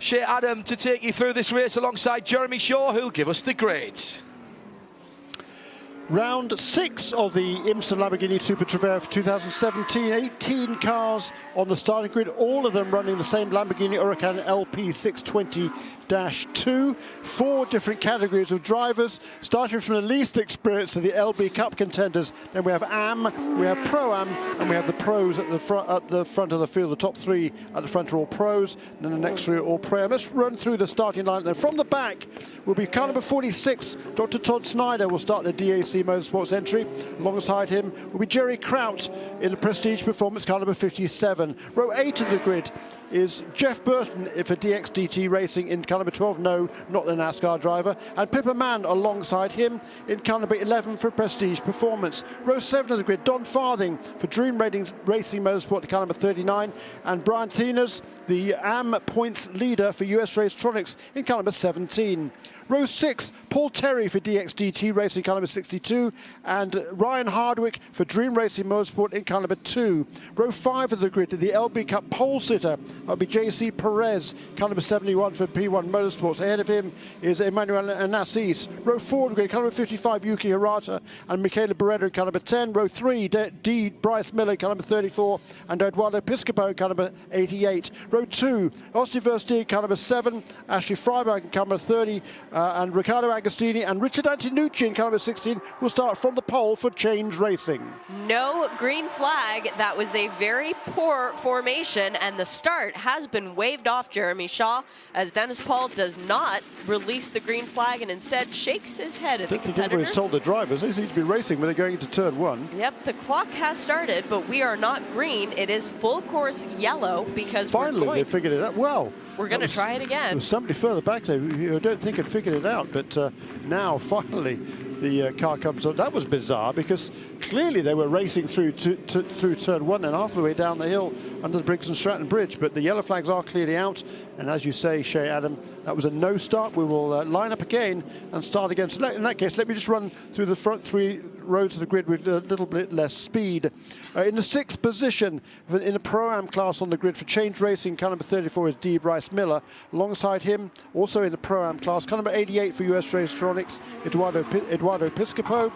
Shea Adam to take you through this race alongside Jeremy Shaw, who'll give us the grades. Round 6 of the Imston Lamborghini Super Trofeo for 2017. 18 cars on the starting grid, all of them running the same Lamborghini Huracan LP 620-2. 4 different categories of drivers, starting from the least experienced of the LB Cup contenders. Then we have AM, we have Pro-Am, and we have the pros at the front of the field. The top 3 at the front are all pros, and then the next 3 are all Pro-Am. Let's run through the starting line. Then from the back will be car number 46. Dr. Todd Snyder will start the DAC Motorsports entry. Alongside him will be Jerry Kraut in the Prestige Performance, car number 57. Row 8 of the grid is Jeff Burton for DXDT Racing in car number 12, no, not the NASCAR driver, and Pippa Mann alongside him in car number 11 for Prestige Performance. Row 7 of the grid, Don Farthing for Dream Racing Motorsport, car number 39, and Brian Thieners, the AM points leader for US Racetronics in car number 17. Row 6, Paul Terry for DXDT Racing, car number 62, and Ryan Hardwick for Dream Racing Motorsport in car number 2. Row 5 of the grid, the LB Cup pole sitter, that'll be JC Perez, car number 71 for P1 Motorsports. Ahead of him is Emmanuel Anassis. Row 4 of the grid, car number 55, Yuki Hirata, and Michaela Beretta in car number 10. Row 3, D. Bryce Miller, car number 34, and Eduardo Piscopo, car number 88. Row 2, Austin Versteeg, car number 7, Ashley Freiberg, car number 30, and Riccardo Agostini and Richard Antonucci in car number 16 will start from the pole for Change Racing. No green flag. That was a very poor formation, and the start has been waved off, Jeremy Shaw, as Dennis Paul does not release the green flag and instead shakes his head at the competitors. I don't think anybody's told the drivers they seem to be racing when they're going into turn 1. Yep, the clock has started, but we are not green. It is full course yellow because finally they figured it out. Well, we're going to try it again. There was somebody further back there who I don't think had figured it out, but now finally the car comes on. That was bizarre because clearly they were racing through turn 1 and half the way down the hill under the Briggs and Stratton Bridge, but the yellow flags are clearly out, and as you say, Shea Adam, that was a no start. We will line up again and start again. So in that case, let me just run through the front 3 rows of the grid with a little bit less speed. In the 6th position in the Pro-Am class on the grid for Change Racing, car number 34 is D. Bryce Miller. Alongside him, also in the Pro-Am class, car number 88 for US Racetronics, Eduardo Piscopo.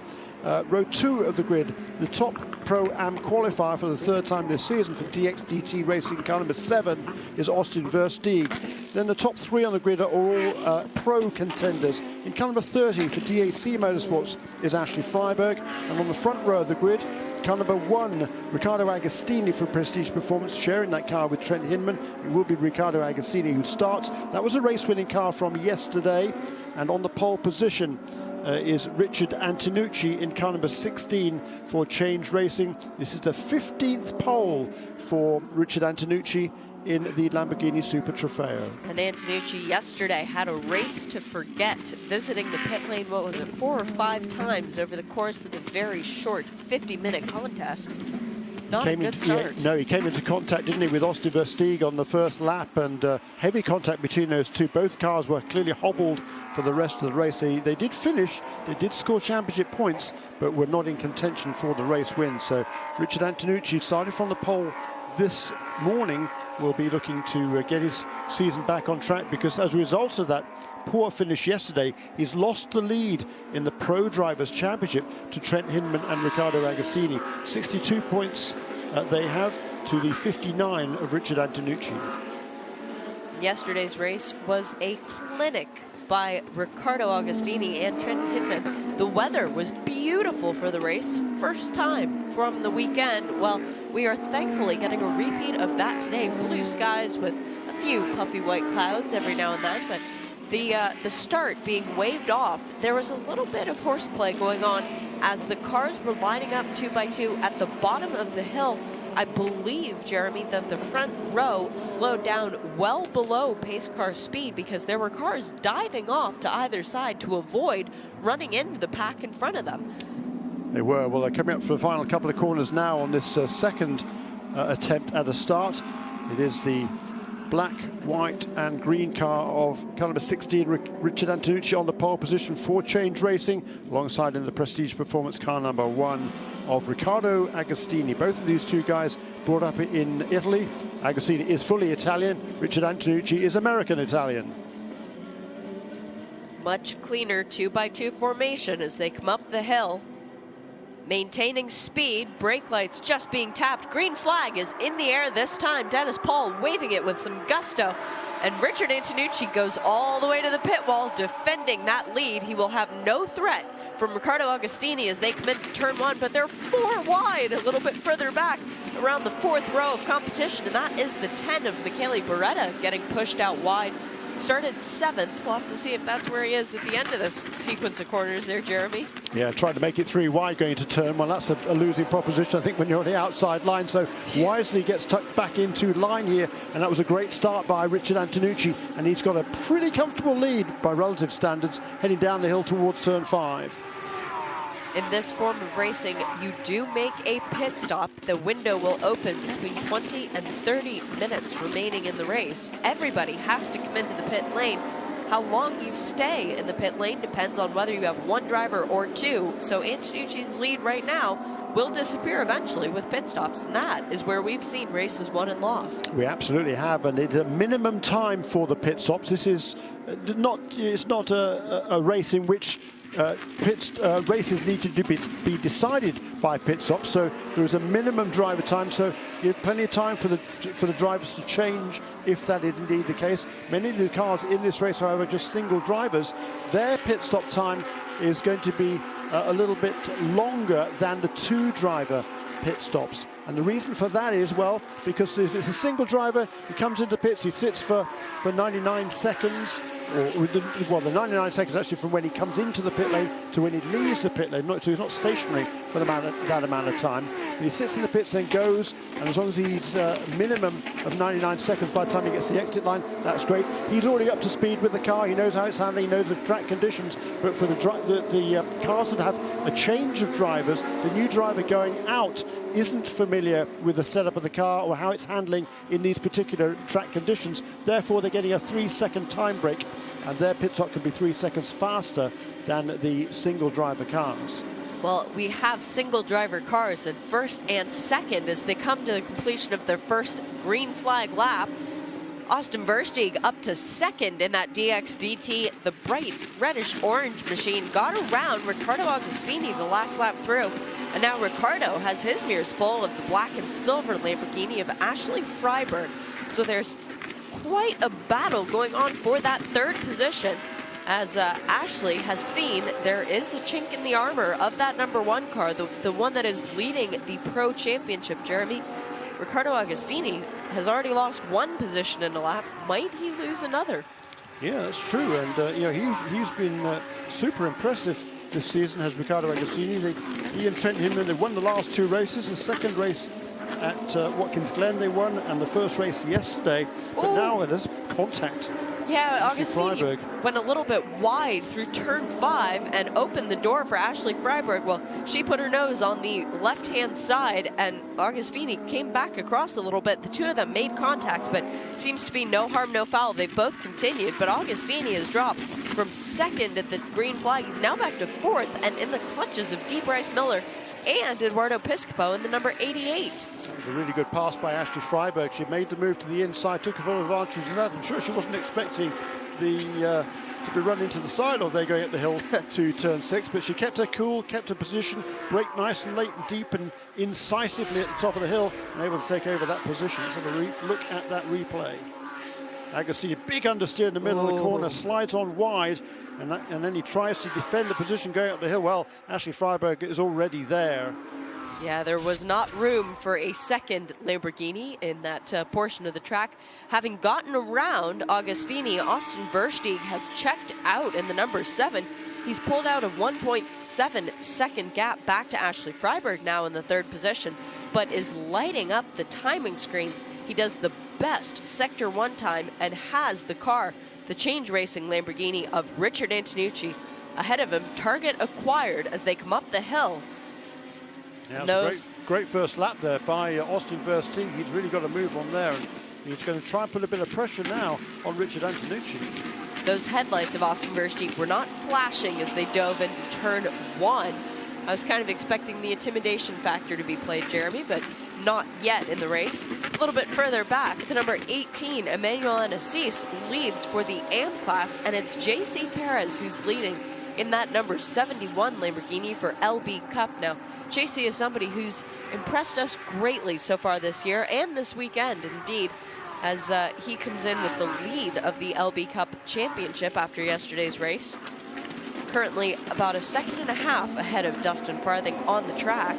Row 2 of the grid, the top Pro-Am qualifier for the 3rd time this season for DXDT Racing, car number 7 is Austin Versteeg. Then the top 3 on the grid are all pro contenders. In car number 30 for DAC Motorsports is Ashley Freiberg, and on the front row of the grid, car number 1, Riccardo Agostini for Prestige Performance, sharing that car with Trent Hinman. It will be Riccardo Agostini who starts. That was a race-winning car from yesterday, and on the pole position is Richard Antonucci in car number 16 for Change Racing. This is the 15th pole for Richard Antonucci in the Lamborghini Super Trofeo. And Antonucci yesterday had a race to forget, visiting the pit lane, what was it, 4 or 5 times over the course of the very short 50-minute contest. Not a good start. No, he came into contact, didn't he, with Austin Versteeg on the first lap, and heavy contact between those two. Both cars were clearly hobbled for the rest of the race. They did finish, they did score championship points, but were not in contention for the race win. So Richard Antonucci, started from the pole this morning, will be looking to get his season back on track, because as a result of that poor finish yesterday, he's lost the lead in the Pro Drivers' Championship to Trent Hinman and Riccardo Agostini. 62 points they have to the 59 of Richard Antonucci. Yesterday's race was a clinic by Riccardo Agostini and Trent Hinman. The weather was beautiful for the race, first time from the weekend. Well, we are thankfully getting a repeat of that today. Blue skies with a few puffy white clouds every now and then, but the start being waved off, there was a little bit of horseplay going on as the cars were lining up 2 by 2 at the bottom of the hill. I believe, Jeremy, that the front row slowed down well below pace car speed because there were cars diving off to either side to avoid running into the pack in front of them. They were. Well, they're coming up for the final couple of corners now on this second attempt at a start. It is the black, white and green car of car number 16, Richard Antonucci, on the pole position for Change Racing, alongside in the Prestige Performance car number 1 of Riccardo Agostini. Both of these two guys brought up in Italy. Agostini is fully Italian. Richard Antonucci is American-Italian. Much cleaner 2x2 formation as they come up the hill. Maintaining speed, brake lights just being tapped. Green flag is in the air this time. Dennis Paul waving it with some gusto. And Richard Antonucci goes all the way to the pit wall, defending that lead. He will have no threat from Riccardo Agostini as they come into turn 1, but they're 4 wide, a little bit further back around the 4th row of competition. And that is the 10 of Michele Beretta getting pushed out wide. Started 7th. We'll have to see if that's where he is at the end of this sequence of corners there, Jeremy. Yeah, trying to make it 3 wide going to turn 1. That's a losing proposition, I think, when you're on the outside line. So wisely gets tucked back into line here. And that was a great start by Richard Antonucci. And he's got a pretty comfortable lead by relative standards heading down the hill towards turn 5. In this form of racing, you do make a pit stop. The window will open between 20 and 30 minutes remaining in the race. Everybody has to come into the pit lane. How long you stay in the pit lane depends on whether you have 1 driver or 2. So Antonucci's lead right now will disappear eventually with pit stops, and that is where we've seen races won and lost. We absolutely have, and it's a minimum time for the pit stops. This is it's not a race in which races need to be decided by pit stops, so there is a minimum driver time, so you have plenty of time for the drivers to change if that is indeed the case. Many of the cars in this race, however, are just single drivers. Their pit stop time is going to be a little bit longer than the 2 driver pit stops. And the reason for that is, well, because if it's a single driver, he comes into pits, he sits for 99 seconds, well, the 99 seconds actually from when he comes into the pit lane to when he leaves the pit lane. So he's not stationary for that amount of time. But he sits in the pits, then goes, and as long as he's minimum of 99 seconds by the time he gets to the exit line, that's great. He's already up to speed with the car. He knows how it's handling, he knows the track conditions. But for the cars that have a change of drivers, the new driver going out isn't familiar with the setup of the car or how it's handling in these particular track conditions. Therefore, they're getting a 3-second time break, and their pit stop can be 3 seconds faster than the single driver cars. Well, we have single driver cars in 1st and 2nd as they come to the completion of their first green flag lap. Austin Versteeg up to 2nd in that DXDT. The bright reddish orange machine got around Riccardo Agostini the last lap through. And now Riccardo has his mirrors full of the black and silver Lamborghini of Ashley Freiberg. So there's quite a battle going on for that 3rd position. As Ashley has seen, there is a chink in the armor of that number 1 car, the one that is leading the Pro Championship, Jeremy. Riccardo Agostini has already lost 1 position in a lap. Might he lose another? Yeah, that's true. And, you know, he's been super impressive this season, has Riccardo Agostini. He and Trent Hinman, they've won the last 2 races. The 2nd race at Watkins Glen they won, and the 1st race yesterday. But Ooh. now there's contact. Yeah, Agostini went a little bit wide through turn 5 and opened the door for Ashley Freiberg. Well, she put her nose on the left-hand side, and Agostini came back across a little bit. The 2 of them made contact, but seems to be no harm, no foul. They both continued, but Agostini has dropped from 2nd at the green flag. He's now back to 4th and in the clutches of D. Bryce Miller and Eduardo Piscopo in the number 88. That was a really good pass by Ashley Freiberg. She made the move to the inside, took full advantage of that. I'm sure she wasn't expecting to be run into the side or they're going up the hill to turn 6, but she kept her cool, kept her position, braked nice and late and deep and incisively at the top of the hill, and able to take over that position. Let's have a look at that replay. Agostini, big understeer in the middle of the corner, slides on wide, and then he tries to defend the position going up the hill. Well, Ashley Freiberg is already there. Yeah, there was not room for a 2nd Lamborghini in that portion of the track. Having gotten around Agostini, Austin Versteeg has checked out in the number 7. He's pulled out a 1.7-second gap back to Ashley Freiberg now in the 3rd position, but is lighting up the timing screens. He does the best Sector 1 time and has the car, the Change Racing Lamborghini of Richard Antonucci. Ahead of him, target acquired as they come up the hill. Yeah, that was a great first lap there by Austin Versteeg. He's really got a move on there. And He's going to try and put a bit of pressure now on Richard Antonucci. Those headlights of Austin Versteeg were not flashing as they dove into turn 1. I was kind of expecting the intimidation factor to be played, Jeremy, but not yet in the race. A little bit further back, the number 18, Emmanuel Anassis, leads for the AM class, and it's JC Perez who's leading in that number 71 Lamborghini for LB Cup. Now, JC is somebody who's impressed us greatly so far this year and this weekend, indeed, as he comes in with the lead of the LB Cup Championship after yesterday's race. Currently about a second and a half ahead of Dustin Farthing on the track.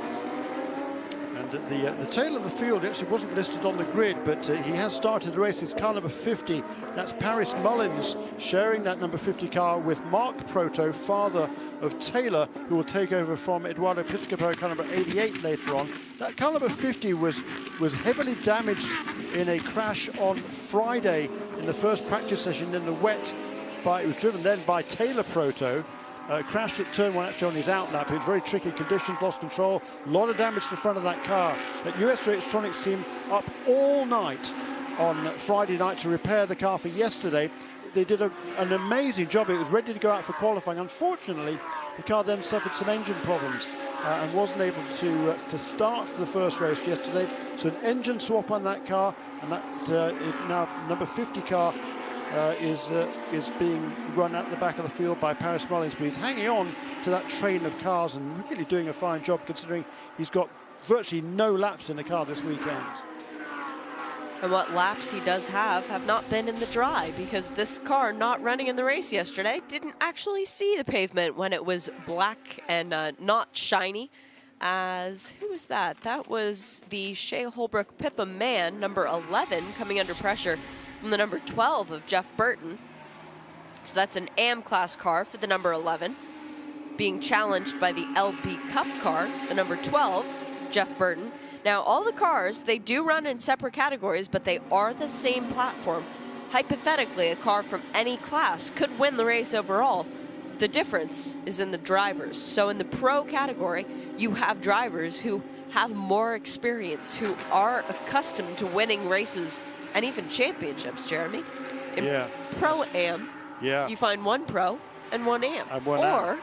And the tail of the field actually wasn't listed on the grid, but he has started the race. It's car number 50. That's Paris Mullins sharing that number 50 car with Mark Proto, father of Taylor, who will take over from Eduardo Piscopo, car number 88 later on. That car number 50 was heavily damaged in a crash on Friday in the first practice session in the wet. It was driven then by Taylor Proto. Crashed at turn 1 actually on his outlap. It was very tricky conditions, lost control. A lot of damage to the front of that car. That US Electronics team up all night on Friday night to repair the car for yesterday. They did an amazing job. It was ready to go out for qualifying. Unfortunately, the car then suffered some engine problems and wasn't able to start the first race yesterday. So an engine swap on that car, and that now number 50 car is being run at the back of the field by Paris Mullins, but he's hanging on to that train of cars and really doing a fine job, considering he's got virtually no laps in the car this weekend. And what laps he does have not been in the dry, because this car not running in the race yesterday didn't actually see the pavement when it was black and not shiny. As, who was that? That was the Shea Holbrook Pippa Man, number 11, coming under pressure from the number 12 of Jeff Burton. So that's an AM class car for the number 11, being challenged by the LB Cup car, the number 12, Jeff Burton. Now, all the cars, they do run in separate categories, but they are the same platform. Hypothetically, a car from any class could win the race overall. The difference is in the drivers. So in the pro category, you have drivers who have more experience, who are accustomed to winning races and even championships, Jeremy. In Pro-Am, you find one pro and one AM. Or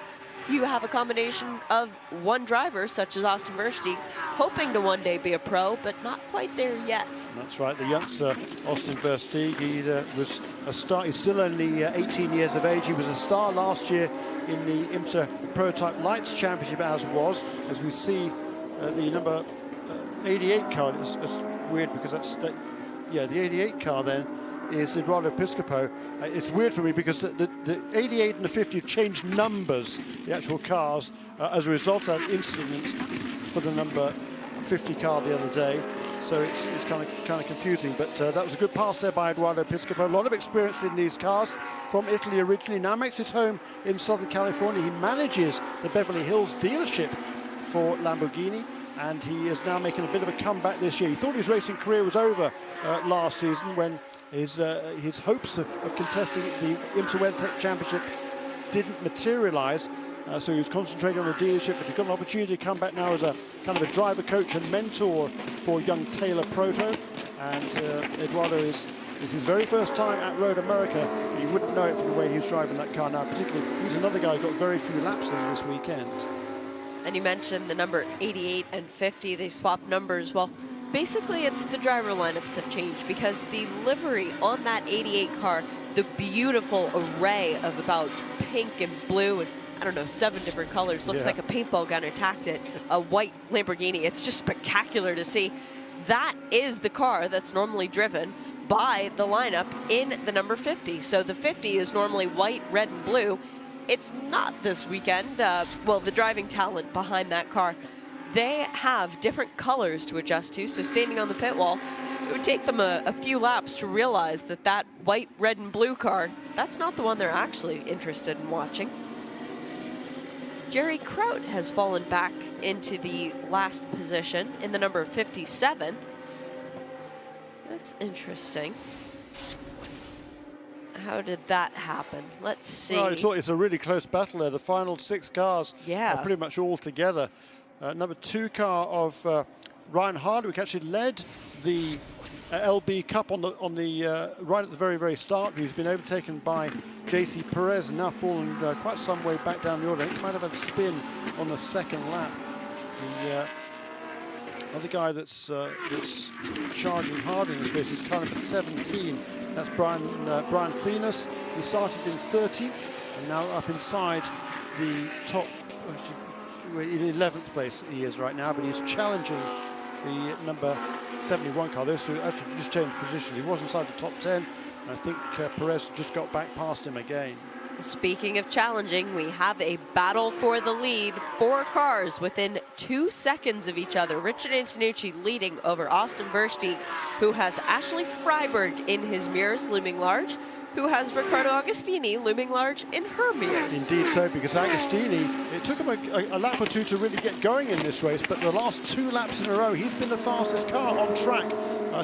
you have a combination of one driver, such as Austin Versteeg, hoping to one day be a pro, but not quite there yet. That's right, the youngster, Austin Versteeg, he was a star. He's still only 18 years of age. He was a star last year in the IMSA Prototype Lights Championship, as we see the number 88 car. It's weird because the 88 car then is Eduardo Piscopo. It's weird for me because the 88 and the 50 have changed numbers, the actual cars, as a result of that incident for the number 50 car the other day. So it's kind of confusing. But that was a good pass there by Eduardo Piscopo. A lot of experience in these cars, from Italy originally, now makes his home in Southern California. He manages the Beverly Hills dealership for Lamborghini, and he is now making a bit of a comeback this year. He thought his racing career was over last season when his hopes of contesting the IMSA WeatherTech Championship didn't materialize. So he was concentrating on the dealership, but he got an opportunity to come back now as a kind of a driver, coach and mentor for young Taylor Proto. And Eduardo this is his very first time at Road America. You wouldn't know it from the way he's driving that car now. Particularly, he's another guy who got very few laps in this weekend. And you mentioned the number 88 and 50, they swapped numbers. Well, basically it's the driver lineups have changed, because the livery on that 88 car, the beautiful array of about pink and blue and I don't know, 7 different colors, looks like a paintball gun attacked it, a white Lamborghini. It's just spectacular to see. That is the car that's normally driven by the lineup in the number 50. So the 50 is normally white, red, and blue. It's not this weekend. Well, the driving talent behind that car, they have different colors to adjust to. So standing on the pit wall, it would take them a few laps to realize that that white, red, and blue car, that's not the one they're actually interested in watching. Jerry Kraut has fallen back into the last position in the number 57. That's interesting. How did that happen? Let's see. Well, it's a really close battle there. The final 6 cars are pretty much all together. Number 2 car of Ryan Hardwick actually led the LB Cup on the right at the very start. He's been overtaken by JC Perez and now fallen quite some way back down the order. He might have had a spin on the second lap. The other guy that's charging hard in this race is car number 17. That's Brian Fiennes. He started in 13th and now up inside the top. In 11th place he is right now, but he's challenging the number 71 car. Those two actually just changed positions. He was inside the top 10, and I think Perez just got back past him again. Speaking of challenging, we have a battle for the lead. 4 cars within 2 seconds of each other. Richard Antonucci leading over Austin Versteeg, who has Ashley Freiberg in his mirrors looming large, who has Riccardo Agostini looming large in her mirrors. Indeed so, because Agostini, it took him a lap or two to really get going in this race, but the last 2 laps in a row, he's been the fastest car on track.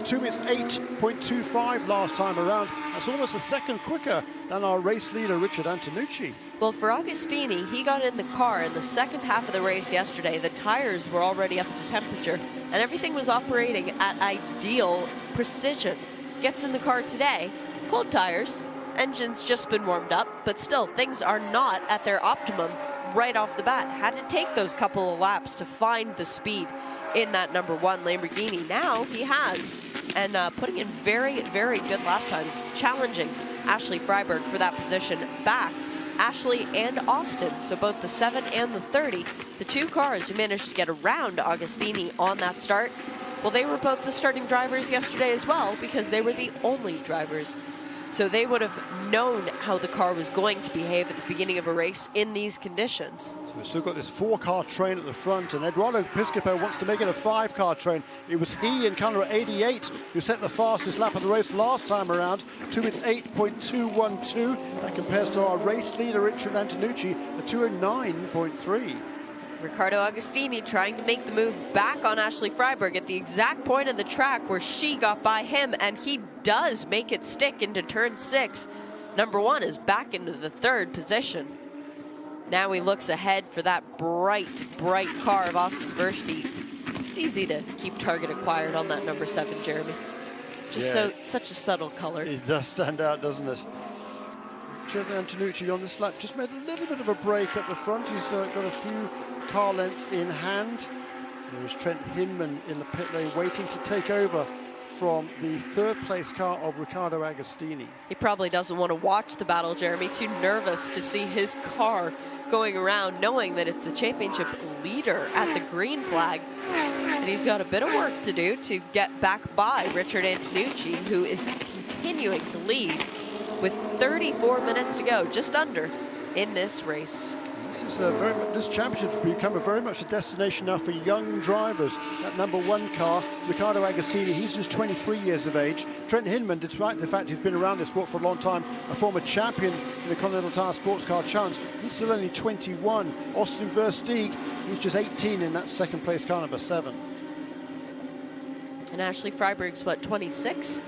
2 minutes 8.25 last time around. That's almost a second quicker than our race leader, Richard Antonucci. Well, for Agostini, he got in the car in the second half of the race yesterday. The tires were already up to temperature, and everything was operating at ideal precision. Gets in the car today, cold tires, engine's just been warmed up, but still, things are not at their optimum right off the bat. Had to take those couple of laps to find the speed in that number 1 Lamborghini. Now he has, and putting in very good lap times, challenging Ashley Freiberg for that position back. Ashley and Austin, so both the 7 and the 30, the 2 cars who managed to get around Agostini on that start, well, they were both the starting drivers yesterday as well, because they were the only drivers. So they would have known how the car was going to behave at the beginning of a race in these conditions. So we've still got this 4-car train at the front, and Eduardo Piscopo wants to make it a 5-car train. It was he in car number 88 who set the fastest lap of the race last time around, 2 minutes 8.212. That compares to our race leader, Richard Antonucci, at 209.3. Riccardo Agostini trying to make the move back on Ashley Freiberg at the exact point of the track where she got by him, and he does make it stick into turn 6. Number 1 is back into the 3rd position. Now he looks ahead for that bright car of Austin Versteeg. It's easy to keep target acquired on that number 7, Jeremy. Just such a subtle color. It does stand out, doesn't it? Richard Antonucci on this lap just made a little bit of a break at the front. He's got a few car lengths in hand. There is Trent Hinman in the pit lane waiting to take over from the 3rd place car of Riccardo Agostini. He probably doesn't want to watch the battle, Jeremy. Too nervous to see his car going around, knowing that it's the championship leader at the green flag. And he's got a bit of work to do to get back by Richard Antonucci, who is continuing to lead with 34 minutes to go, just under, in this race. This is this championship has become very much a destination now for young drivers. That number 1 car, Riccardo Agostini, he's just 23 years of age. Trent Hinman, despite the fact he's been around this sport for a long time, a former champion in the Continental Tire Sports Car Challenge, he's still only 21. Austin Versteeg, he's just 18 in that 2nd place car, number 7. And Ashley Freiberg's, what, 26?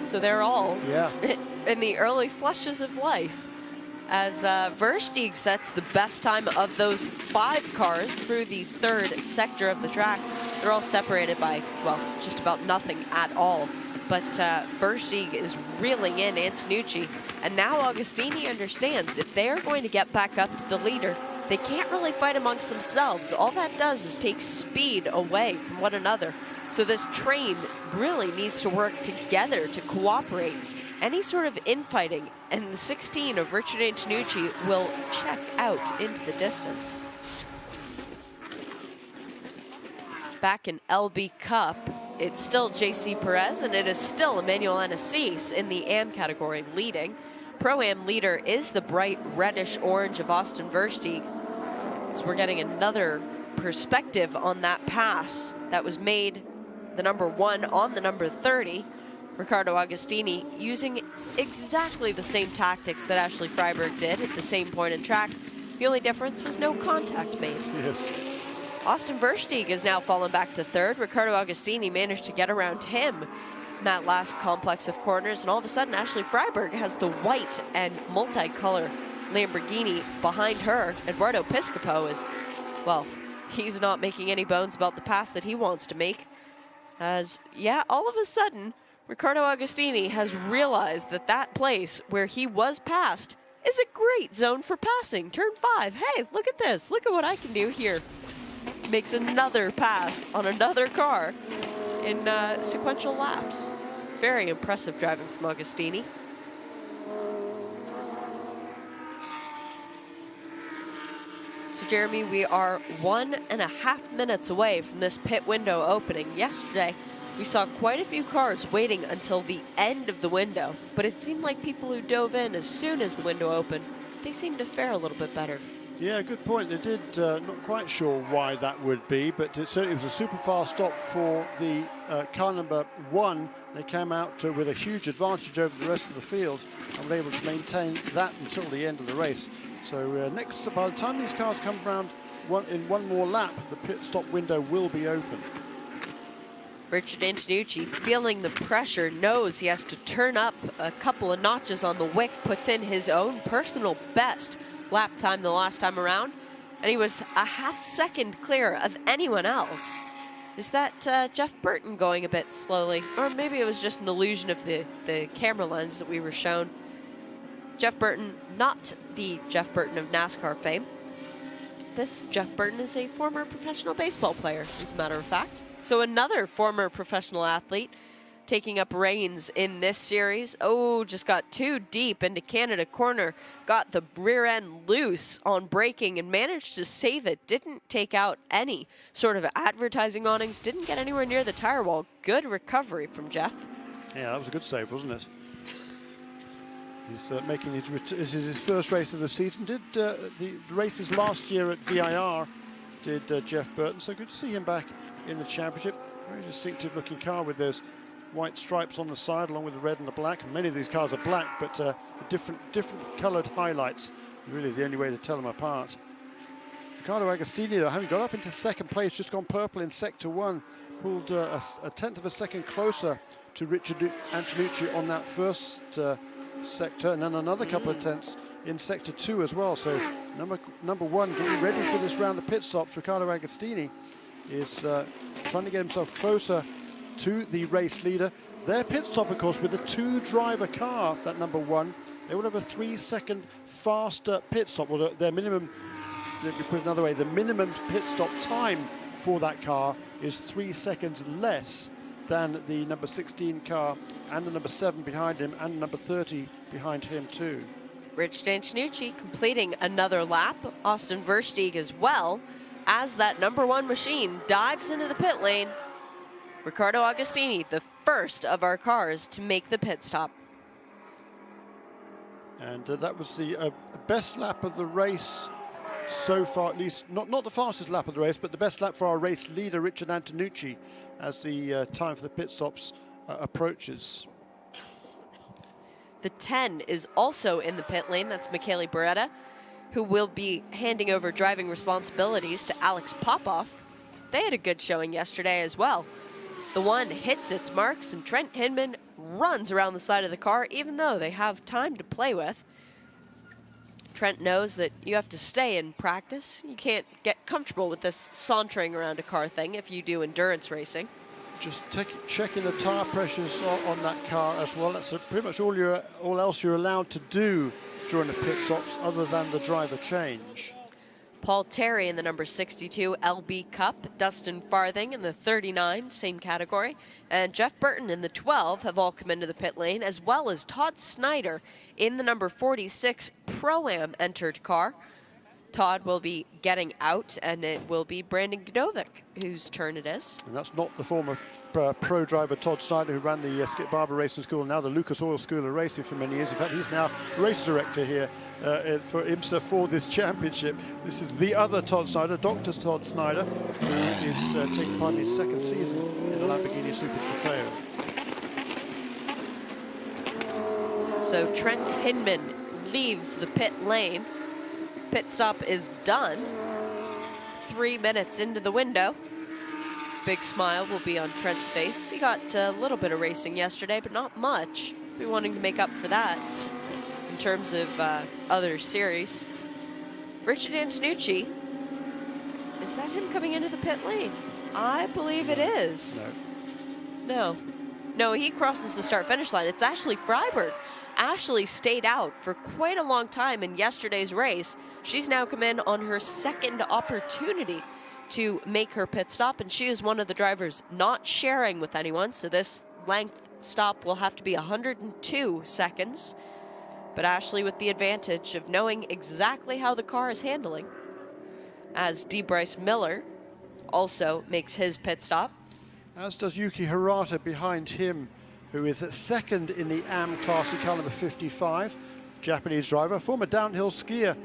So they're all in the early flushes of life. As Versteeg sets the best time of those 5 cars through the 3rd sector of the track. They're all separated by, well, just about nothing at all. But Versteeg is reeling in Antonucci. And now Agostini understands if they're going to get back up to the leader, they can't really fight amongst themselves. All that does is take speed away from one another. So this train really needs to work together to cooperate. Any sort of infighting, and the 16 of Richard Antonucci will check out into the distance. Back in LB Cup, it's still JC Perez, and it is still Emmanuel Anassis in the AM category leading. Pro-Am leader is the bright reddish orange of Austin Versteeg. So we're getting another perspective on that pass that was made, the number 1 on the number 30. Riccardo Agostini using exactly the same tactics that Ashley Freiberg did at the same point in track. The only difference was no contact made. Yes. Austin Versteeg has now fallen back to 3rd. Riccardo Agostini managed to get around him in that last complex of corners, and all of a sudden Ashley Freiberg has the white and multicolor Lamborghini behind her. Eduardo Piscopo is, well, he's not making any bones about the pass that he wants to make. As, yeah, all of a sudden, Riccardo Agostini has realized that that place where he was passed is a great zone for passing. Turn 5. Hey, look at this. Look at what I can do here. Makes another pass on another car in sequential laps. Very impressive driving from Agostini. So Jeremy, we are 1.5 minutes away from this pit window opening. Yesterday, we saw quite a few cars waiting until the end of the window, but it seemed like people who dove in as soon as the window opened, they seemed to fare a little bit better. Yeah, good point. They did, not quite sure why that would be, but it certainly was a super fast stop for the car number 1. They came out with a huge advantage over the rest of the field and were able to maintain that until the end of the race. So next, by the time these cars come around in one more lap, the pit stop window will be open. Richard Antonucci, feeling the pressure, knows he has to turn up a couple of notches on the wick, puts in his own personal best lap time the last time around, and he was a half second clear of anyone else. Is that Jeff Burton going a bit slowly? Or maybe it was just an illusion of the camera lens that we were shown. Jeff Burton, not the Jeff Burton of NASCAR fame. This Jeff Burton is a former professional baseball player, as a matter of fact. So another former professional athlete taking up reins in this series. Oh, just got too deep into Canada corner. Got the rear end loose on braking and managed to save it. Didn't take out any sort of advertising awnings. Didn't get anywhere near the tire wall. Good recovery from Jeff. Yeah, that was a good save, wasn't it? He's making this is his first race of the season. Did the races last year at VIR, did Jeff Burton. So good to see him back in the championship. Very distinctive looking car with those white stripes on the side along with the red and the black. And many of these cars are black, but different coloured highlights. Really the only way to tell them apart. Riccardo Agostini, though, having got up into second place, just gone purple in Sector 1, pulled a tenth of a second closer to Richard Antonucci on that first sector, and then another couple of tenths in Sector 2 as well. So number 1 getting ready for this round of pit stops. Riccardo Agostini is trying to get himself closer to the race leader. Their pit stop, of course, with the 2-driver car, that number 1, they will have a 3-second faster pit stop. Well, their minimum, if you put it another way, the minimum pit stop time for that car is 3 seconds less than the number 16 car and the number 7 behind him and number 30 behind him too. Rich Antonucci completing another lap. Austin Versteeg as well, as that number 1 machine dives into the pit lane. Riccardo Agostini, the first of our cars to make the pit stop. And that was the best lap of the race so far, at least not the fastest lap of the race, but the best lap for our race leader, Richard Antonucci, as the time for the pit stops approaches. The 10 is also in the pit lane. That's Michele Beretta, who will be handing over driving responsibilities to Alex Popoff. They had a good showing yesterday as well. The 1 hits its marks, and Trent Hinman runs around the side of the car, even though they have time to play with. Trent knows that you have to stay in practice. You can't get comfortable with this sauntering around a car thing if you do endurance racing. Just checking the tire pressures on that car as well. That's pretty much all else you're allowed to do during the pit stops, other than the driver change. Paul Terry in the number 62 LB Cup, Dustin Farthing in the 39, same category, and Jeff Burton in the 12 have all come into the pit lane, as well as Todd Snyder in the number 46 Pro-Am entered car. Todd will be getting out, and it will be Brandon Gdovic whose turn it is. And that's not the former pro driver Todd Snyder, who ran the Skip Barber Racing School, now the Lucas Oil School of Racing for many years. In fact, he's now race director here for IMSA for this championship. This is the other Todd Snyder, Dr. Todd Snyder, who is taking part in his second season in the Lamborghini Super Trofeo. So Trent Hinman leaves the pit lane. Pit stop is done. 3 minutes into the window. Big smile will be on Trent's face. He got a little bit of racing yesterday, but not much. Be wanting to make up for that in terms of other series. Richard Antonucci, is that him coming into the pit lane? I believe it is. No. No. No, he crosses the start-finish line. It's Ashley Freiberg. Ashley stayed out for quite a long time in yesterday's race. She's now come in on her second opportunity to make her pit stop, and she is one of the drivers not sharing with anyone, so this length stop will have to be 102 seconds. But Ashley with the advantage of knowing exactly how the car is handling, as D. Bryce Miller also makes his pit stop. As does Yuki Hirata behind him, who is at second in the AM class in car number 55, Japanese driver, former downhill skier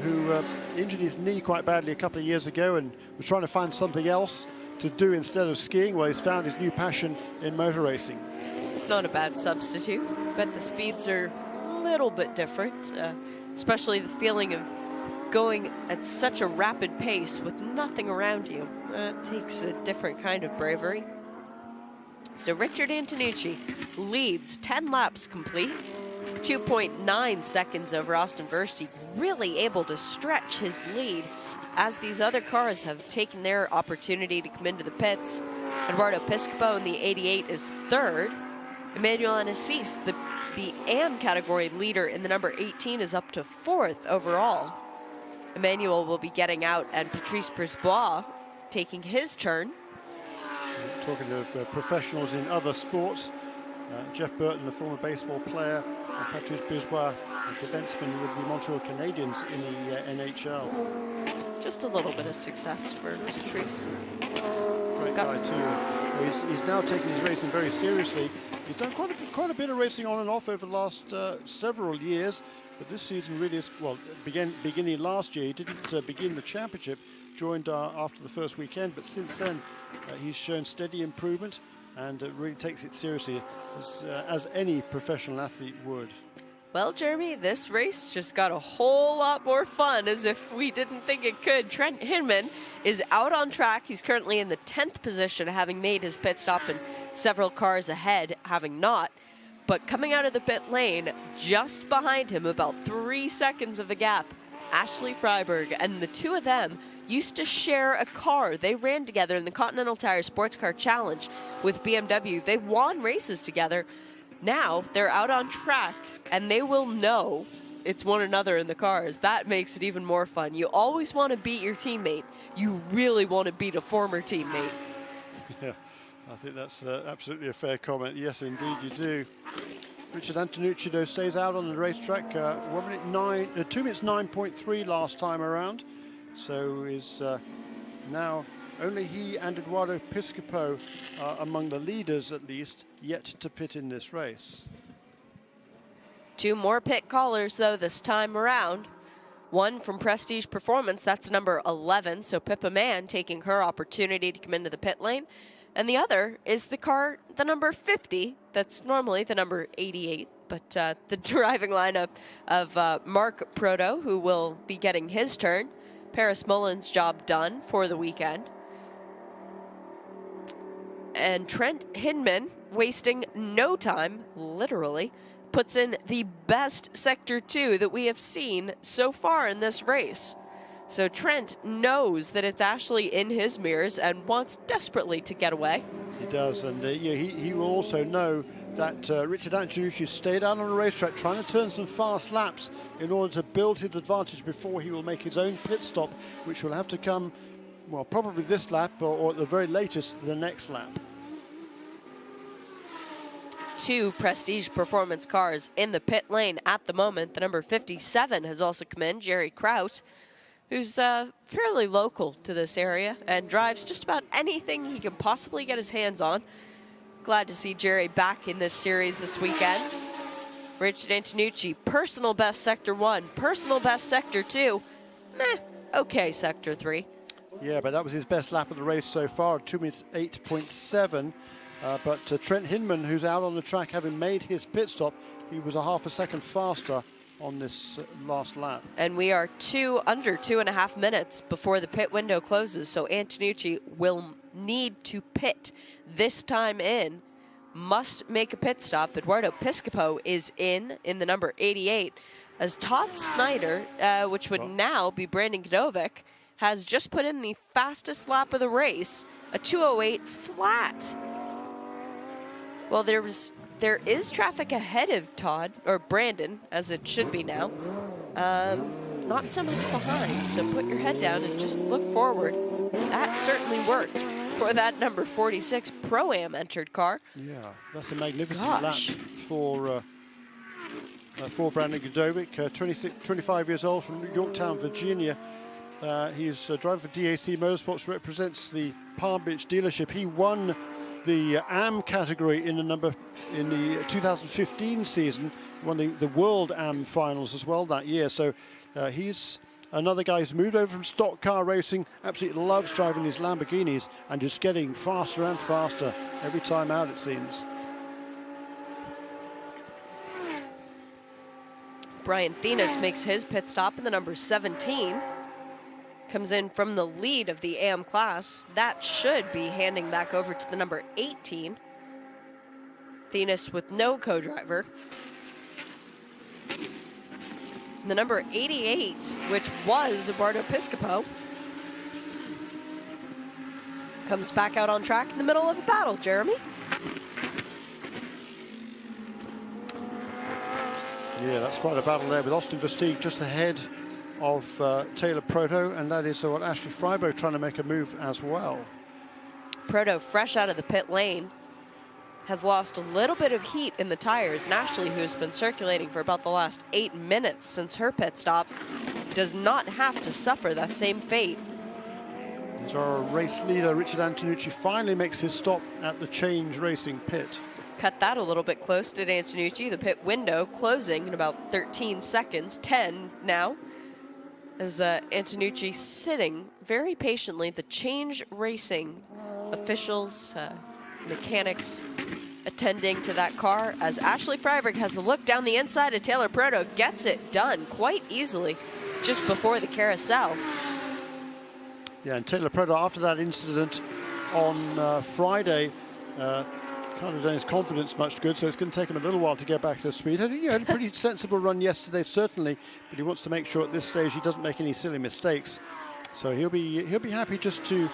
who injured his knee quite badly a couple of years ago and was trying to find something else to do instead of skiing. Well, he's found his new passion in motor racing. It's not a bad substitute, but the speeds are a little bit different, especially the feeling of going at such a rapid pace with nothing around you. That takes a different kind of bravery. So Richard Antonucci leads 10 laps complete, 2.9 seconds over Austin Versteeg, really able to stretch his lead as these other cars have taken their opportunity to come into the pits. Eduardo Piscopo in the 88 is third. Emmanuel Anassis, the AM category leader in the number 18, is up to fourth overall. Emmanuel will be getting out, and Patrice Brisbois taking his turn. Talking of professionals in other sports, Jeff Burton, the former baseball player, and Patrice Brisbois, a defenseman with the Montreal Canadiens in the NHL. Just a little bit of success for Patrice. Great guy too. He's now taking his racing very seriously. He's done quite a bit of racing on and off over the last several years, but this season really is, well, beginning last year, he didn't begin the championship, joined after the first weekend, but since then he's shown steady improvement and really takes it seriously, as any professional athlete would. Well, Jeremy, this race just got a whole lot more fun, as if we didn't think it could. Trent Hinman is out on track. He's currently in the 10th position, having made his pit stop, and several cars ahead having not. But coming out of the pit lane, just behind him, about 3 seconds of the gap, Ashley Freiberg, and the two of them used to share a car. They ran together in the Continental Tire Sports Car Challenge with BMW. They won races together. Now they're out on track, and they will know it's one another in the cars. That makes it even more fun. You always want to beat your teammate. You really want to beat a former teammate. Yeah, I think that's absolutely a fair comment. Yes, indeed you do. Richard Antonucci, though, stays out on the racetrack. 2 minutes 9.3 last time around. So is now only he and Eduardo Piscopo are among the leaders, at least, yet to pit in this race. Two more pit callers, though, this time around. One from Prestige Performance, that's number 11, so Pippa Mann taking her opportunity to come into the pit lane. And the other is the number 50, that's normally the number 88, but the driving lineup of Mark Proto, who will be getting his turn. Paris Mullen's job done for the weekend. And Trent Hinman, wasting no time, literally, puts in the best Sector 2 that we have seen so far in this race. So Trent knows that it's Ashley in his mirrors and wants desperately to get away. He does, and he will also know that Richard Antonucci stayed out on the racetrack trying to turn some fast laps in order to build his advantage before he will make his own pit stop, which will have to come, well, probably this lap or at the very latest, the next lap. Two Prestige Performance cars in the pit lane at the moment. The number 57 has also come in, Jerry Kraut, who's fairly local to this area and drives just about anything he can possibly get his hands on. Glad to see Jerry back in this series this weekend. Richard Antonucci, personal best Sector 1, personal best Sector 2, okay Sector 3. Yeah, but that was his best lap of the race so far, 2 minutes 8.7. But Trent Hinman, who's out on the track having made his pit stop, he was a half a second faster on this last lap. And we are under 2.5 minutes before the pit window closes, so Antonucci will need to pit this time in, must make a pit stop. Eduardo Piscopo is in the number 88, as Todd Snyder, which would now be Brandon Gdovic, has just put in the fastest lap of the race, a 2:08 flat. Well, there is traffic ahead of Todd, or Brandon, as it should be now. Not so much behind, so put your head down and just look forward. That certainly worked for that number 46 Pro-Am entered car. Yeah, that's a magnificent lap for Brandon Godovic, 25 years old from Yorktown, Virginia. He's a driver for DAC Motorsports, represents the Palm Beach dealership. He won the AM category in the 2015 season, won the World AM finals as well that year. So he's another guy who's moved over from stock car racing, absolutely loves driving these Lamborghinis and just getting faster and faster every time out, it seems. Brian Thenis makes his pit stop in the number 17. Comes in from the lead of the AM class. That should be handing back over to the number 18. Thenis with no co-driver. The number 88, which was Eduardo Piscopo, comes back out on track in the middle of a battle, Jeremy. Yeah, that's quite a battle there with Austin Versteeg just ahead of Taylor Proto, and that is what Ashley Freiberg trying to make a move as well. Proto, fresh out of the pit lane, has lost a little bit of heat in the tires, and Ashley, who's been circulating for about the last 8 minutes since her pit stop, does not have to suffer that same fate. As our race leader, Richard Antonucci, finally makes his stop at the Change Racing pit. Cut that a little bit close, did Antonucci. The pit window closing in about 13 seconds, 10 now. As Antonucci sitting very patiently, the Change Racing officials, mechanics attending to that car, as Ashley Freiberg has a look down the inside of Taylor Proto, gets it done quite easily just before the carousel. Yeah, and Taylor Proto, after that incident on Friday, can't have done his confidence much good, so it's going to take him a little while to get back to speed. He had a pretty sensible run yesterday, certainly, but he wants to make sure at this stage he doesn't make any silly mistakes. So he'll be happy just to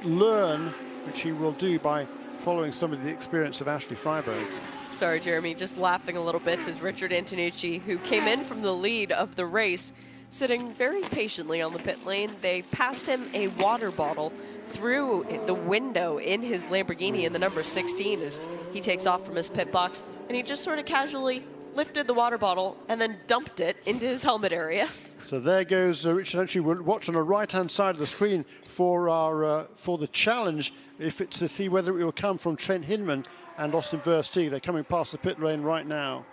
learn, which he will do by following some of the experience of Ashley Freiberg. Sorry, Jeremy, just laughing a little bit as Richard Antonucci, who came in from the lead of the race, sitting very patiently on the pit lane. They passed him a water bottle through the window in his Lamborghini in the number 16 as he takes off from his pit box, and he just sort of casually lifted the water bottle and then dumped it into his helmet area. So there goes Richard Antonucci. We'll watch on the right-hand side of the screen for our for the challenge, if it's to see whether it will come from Trent Hinman and Austin Versteeg. They're coming past the pit lane right now.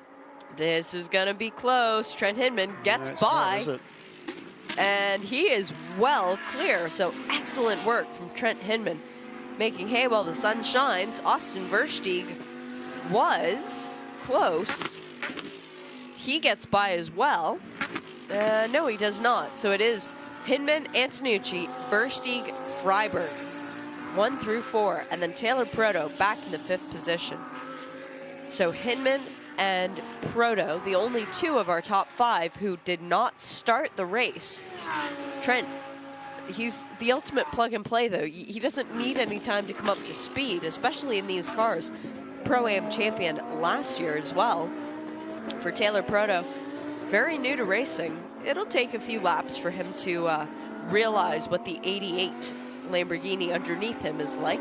This is going to be close. Trent Hinman gets by. Not, is it? And he is well clear, so excellent work from Trent Hinman, making hay while the sun shines. Austin Versteeg was close. He gets by as well. No, he does not. So it is Hinman, Antonucci, Versteeg, Freiberg, 1 through 4, and then Taylor Proto back in the 5th position. So Hinman and Proto, the only 2 of our top 5 who did not start the race. Trent, he's the ultimate plug and play though. He doesn't need any time to come up to speed, especially in these cars. Pro-Am champion last year as well. For Taylor Proto, very new to racing. It'll take a few laps for him to realize what the 88 Lamborghini underneath him is like.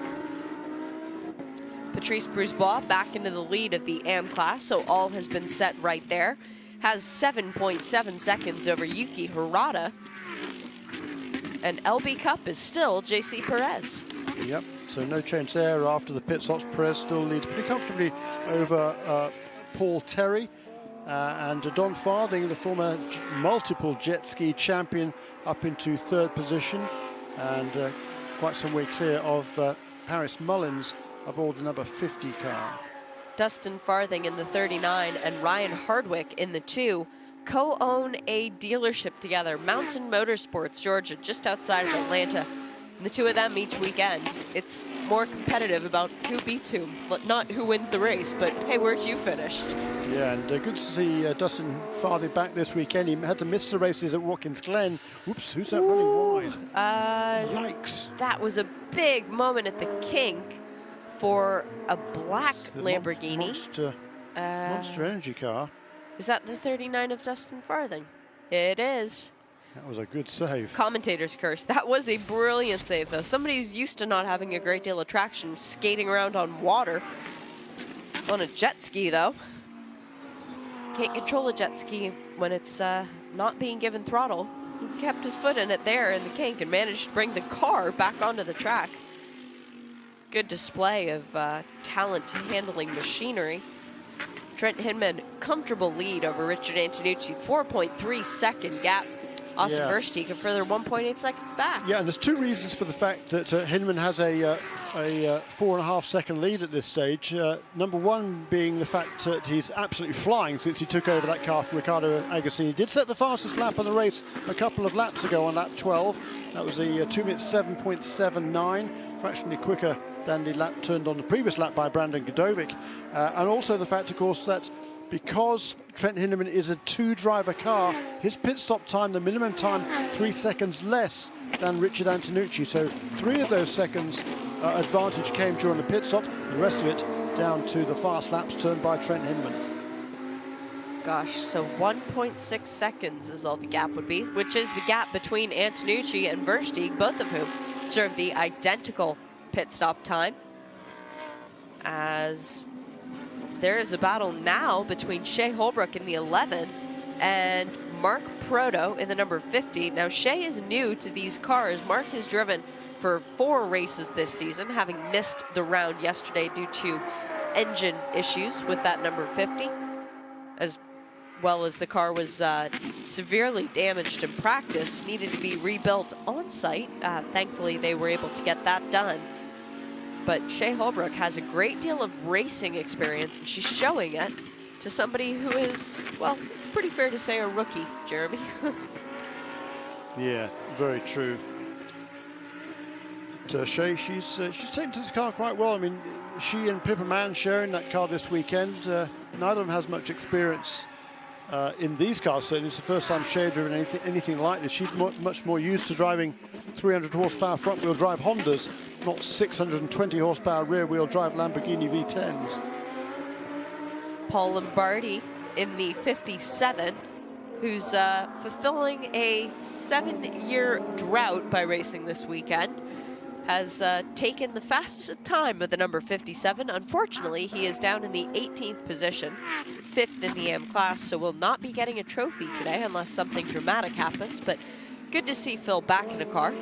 Patrice Brisebois back into the lead of the AM class, so all has been set right there. Has 7.7 seconds over Yuki Hirata. And LB Cup is still JC Perez. Yep, so no change there after the pit stops. Perez still leads pretty comfortably over Paul Terry. And Don Farthing, the former multiple jet ski champion, up into 3rd position. And quite some way clear of Paris Mullins aboard the number 50 car. Dustin Farthing in the 39 and Ryan Hardwick in the 2 co-own a dealership together, Mountain Motorsports, Georgia, just outside of Atlanta. And the 2 of them each weekend. It's more competitive about who beats who, not who wins the race, but hey, where'd you finish? Yeah, and good to see Dustin Farthing back this weekend. He had to miss the races at Watkins Glen. Whoops, who's that running wide? Yikes. That was a big moment at the kink for a black Lamborghini. Monster Energy car. Is that the 39 of Dustin Farthing? It is. That was a good save. Commentator's curse. That was a brilliant save, though. Somebody who's used to not having a great deal of traction, skating around on water. On a jet ski, though. Can't control a jet ski when it's not being given throttle. He kept his foot in it there in the kink and managed to bring the car back onto the track. Good display of talent handling machinery. Trent Hinman, comfortable lead over Richard Antonucci. 4.3 second gap. Austin Versteeg a further 1.8 seconds back. Yeah, and there's two reasons for the fact that Hinman has a 4.5 second lead at this stage. Number one being the fact that he's absolutely flying since he took over that car from Riccardo Agostini. He did set the fastest lap of the race a couple of laps ago on lap 12. That was the 2 minutes 7.79, fractionally quicker than the lap turned on the previous lap by Brandon Godovic. And also the fact, of course, that because Trent Hinman is a two-driver car, his pit stop time, the minimum time, 3 seconds less than Richard Antonucci. So 3 of those seconds advantage came during the pit stop. The rest of it down to the fast laps turned by Trent Hinman. Gosh, so 1.6 seconds is all the gap would be, which is the gap between Antonucci and Versteeg, both of whom serve the identical pit stop time. As there is a battle now between Shea Holbrook in the 11 and Mark Proto in the number 50. Now, Shea is new to these cars. Mark has driven for 4 races this season, having missed the round yesterday due to engine issues with that number 50, as well as the car was severely damaged in practice, needed to be rebuilt on site. Thankfully, they were able to get that done. But Shea Holbrook has a great deal of racing experience, and she's showing it to somebody who is, well, it's pretty fair to say a rookie, Jeremy. Yeah, very true. But, Shea, she's taken to this car quite well. I mean, she and Pippa Mann sharing that car this weekend. Neither of them has much experience in these cars. Certainly, it's the first time Shea driven anything like this. She's much more used to driving 300 horsepower front-wheel drive Hondas, not 620 horsepower rear-wheel drive Lamborghini V10s. Paul Lombardi in the 57, who's fulfilling a 7-year drought by racing this weekend, has taken the fastest time of the number 57. Unfortunately, he is down in the 18th position, 5th in the AM class, so will not be getting a trophy today unless something dramatic happens. But good to see Phil back in a car.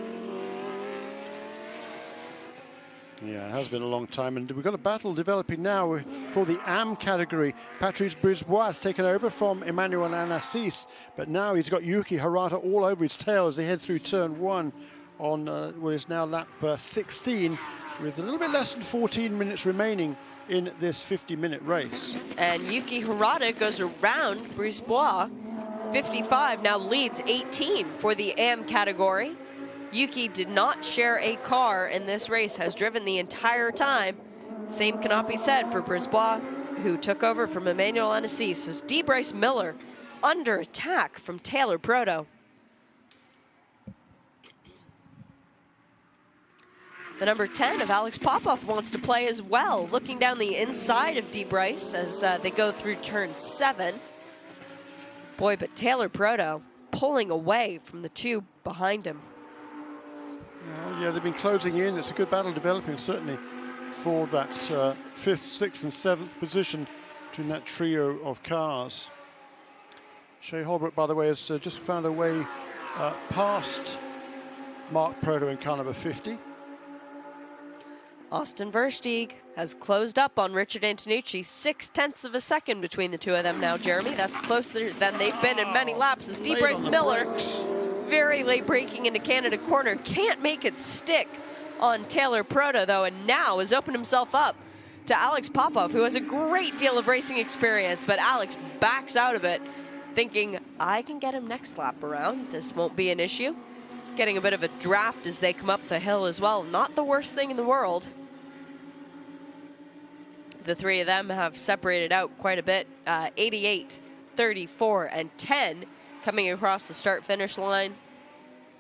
Yeah, it has been a long time, and we've got a battle developing now for the AM category. Patrice Brisbois has taken over from Emmanuel Anassis, but now he's got Yuki Hirata all over his tail as they head through turn 1 on what is now lap 16, with a little bit less than 14 minutes remaining in this 50-minute race. And Yuki Hirata goes around Brisbois. 55 now leads 18 for the AM category. Yuki did not share a car in this race, has driven the entire time. Same cannot be said for Brisbois, who took over from Emmanuel Anassis. As D. Bryce Miller under attack from Taylor Proto. The number 10 of Alex Popov wants to play as well, looking down the inside of D. Bryce as they go through turn 7. Boy, but Taylor Proto pulling away from the 2 behind him. Well, yeah, they've been closing in. It's a good battle developing, certainly, for that 5th, 6th, and 7th position between that trio of cars. Shea Holbrook, by the way, has just found a way past Mark Proto in car number 50. Austin Versteeg has closed up on Richard Antonucci, 0.6 of a second between the two of them now, Jeremy. That's closer than they've been in many laps as D. Bryce Miller, very late braking into Canada corner, can't make it stick on Taylor Proto, though, and now has opened himself up to Alex Popov, who has a great deal of racing experience, but Alex backs out of it, thinking, I can get him next lap around. This won't be an issue. Getting a bit of a draft as they come up the hill as well. Not the worst thing in the world. The 3 of them have separated out quite a bit. 88, 34, and 10 coming across the start-finish line.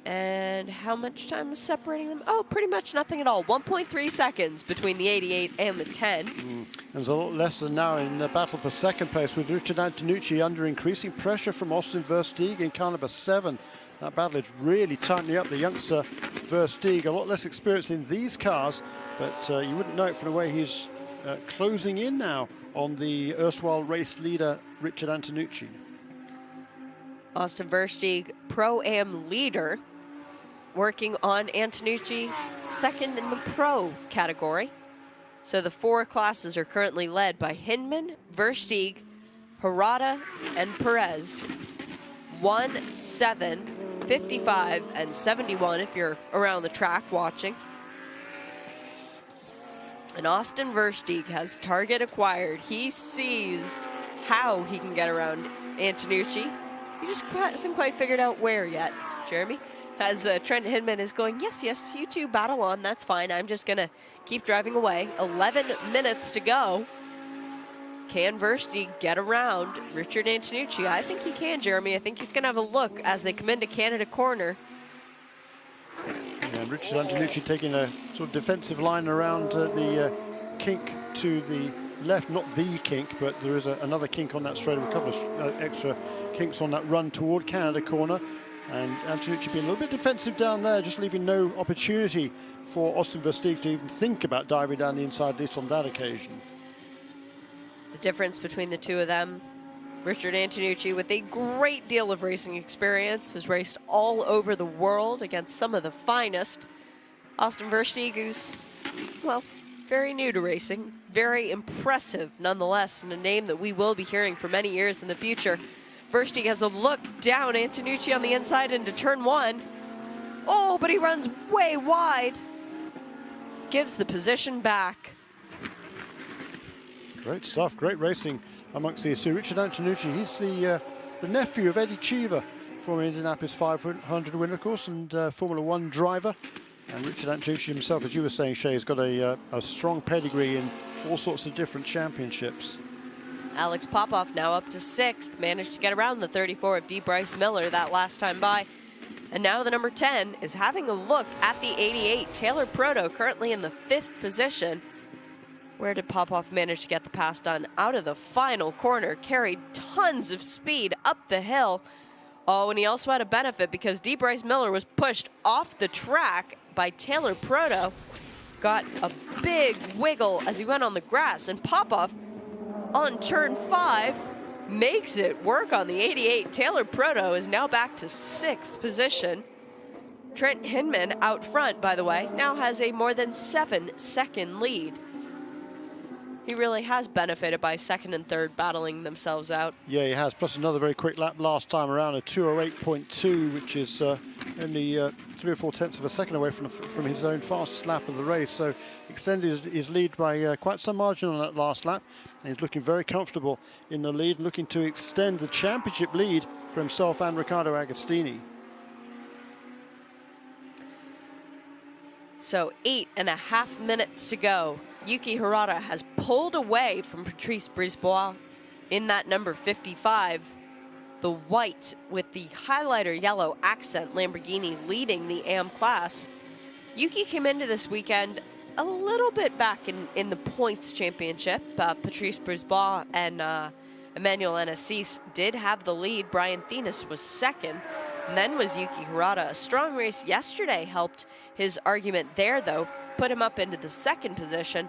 And how much time is separating them? Oh, pretty much nothing at all. 1.3 seconds between the 88 and the 10. There's a lot less than now in the battle for second place, with Richard Antonucci under increasing pressure from Austin Versteeg in car number 7. That battle is really tightening up the youngster Versteeg. A lot less experience in these cars, but you wouldn't know it from the way he's closing in now on the erstwhile race leader Richard Antonucci. Austin Versteeg, Pro-Am leader, working on Antonucci, second in the Pro category. So the 4 classes are currently led by Hinman, Versteeg, Hirata, and Perez. 1, 7, 55, and 71 if you're around the track watching. And Austin Versteeg has target acquired. He sees how he can get around Antonucci. He just hasn't quite figured out where yet, Jeremy. As Trent Hinman is going, yes, you two battle on, that's fine. I'm just going to keep driving away. 11 minutes to go. Can Versteeg get around Richard Antonucci? I think he can, Jeremy. I think he's going to have a look as they come into Canada corner. And Richard Antonucci taking a sort of defensive line around the kink to the left. Not the kink, but there is another kink on that straight, with a couple of extra kinks on that run toward Canada corner. And Antonucci being a little bit defensive down there, just leaving no opportunity for Austin Versteeg to even think about diving down the inside, at least on that occasion. The difference between the two of them, Richard Antonucci, with a great deal of racing experience, has raced all over the world against some of the finest. Austin Versteeg, who's, well, very new to racing, very impressive nonetheless, and a name that we will be hearing for many years in the future. Versteeg has a look down Antonucci on the inside into turn 1. Oh, but he runs way wide. Gives the position back. Great stuff, great racing amongst these two. Richard Antonucci, he's the nephew of Eddie Cheever, former Indianapolis 500 winner, of course, and Formula 1 driver. And Richard Antonucci himself, as you were saying, Shay, has got a strong pedigree in all sorts of different championships. Alex Popoff now up to 6th, managed to get around the 34 of D. Bryce Miller that last time by. And now the number 10 is having a look at the 88. Taylor Proto currently in the 5th position. Where did Popoff manage to get the pass done? Out of the final corner, carried tons of speed up the hill. Oh, and he also had a benefit because D. Bryce Miller was pushed off the track by Taylor Proto. Got a big wiggle as he went on the grass, and Popoff on turn 5 makes it work on the 88. Taylor Proto is now back to 6th position. Trent Hinman out front, by the way, now has a more than 7-second lead. He really has benefited by 2nd and 3rd battling themselves out. Yeah, he has, plus another very quick lap last time around, a 2:08.2, which is only 3 or 4 tenths of a second away from his own fastest lap of the race. So extended his lead by quite some margin on that last lap. And he's looking very comfortable in the lead, looking to extend the championship lead for himself and Riccardo Agostini. So 8.5 minutes to go. Yuki Hirata has pulled away from Patrice Brisebois in that number 55. The white with the highlighter yellow accent Lamborghini leading the AM class. Yuki came into this weekend a little bit back in the points championship. Patrice Brisebois and Emmanuel Anassis did have the lead. Brian Thenis was 2nd. And then was Yuki Hirata. A strong race yesterday helped his argument there, though. Put him up into the 2nd position.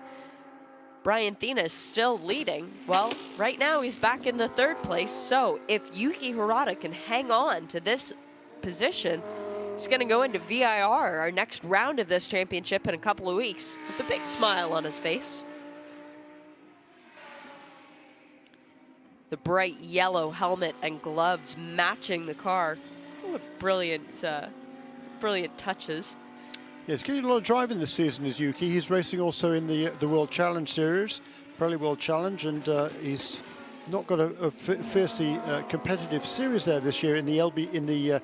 Brian Thenis still leading. Well, right now he's back in the 3rd place. So if Yuki Hirata can hang on to this position, he's going to go into VIR, our next round of this championship in a couple of weeks, with a big smile on his face. The bright yellow helmet and gloves matching the car. What brilliant, brilliant touches. Yeah, he's getting a lot of driving this season, is Yuki. He's racing also in the World Challenge Series, Pirelli World Challenge, and he's not got a fiercely competitive series there this year in the